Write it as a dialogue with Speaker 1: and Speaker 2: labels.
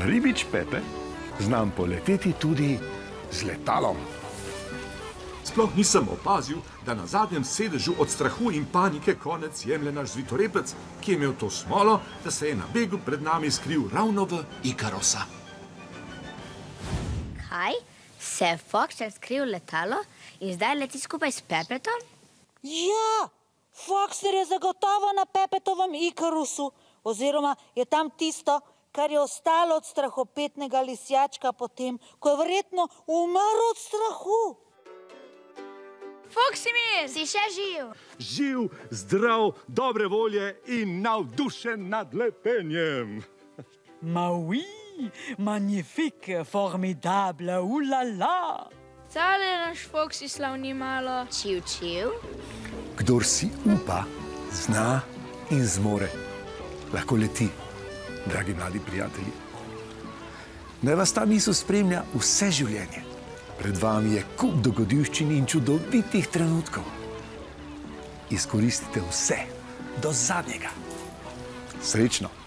Speaker 1: Ribič Pepe znam poleteti tudi z letalom.
Speaker 2: Sploh nisem opazil, da na zadnjem sedežu od strahu in panike konec jemlje naš zvitorepec, ki je imel to smolo, da se je na begu pred nami skril ravno v Ikarosa.
Speaker 3: Kaj? Se je Foxter skril letalo in zdaj leti skupaj s Pepetom?
Speaker 4: Ja, Foxter je zagotovo na Pepetovem Ikarusu, oziroma je tam tisto, kar je ostalo od strahopetnega lisjačka potem, ko je verjetno umrl od strahu.
Speaker 3: Foximir, si še živ?
Speaker 5: Živ, zdrav, dobre volje in navdušen nad letenjem.
Speaker 6: Ma oui, magnifique, formidable, ulala.
Speaker 7: Tale naš Foxy slavni malo.
Speaker 3: Čiv, čiv.
Speaker 1: Kdor si upa, zna in zmore. Lahko leti, dragi mladi prijatelji. Naj vas ta misel spremlja vse življenje. Pred vami je kup dogodivščin in čudovitih trenutkov. Izkoristite vse, do zadnjega. Srečno!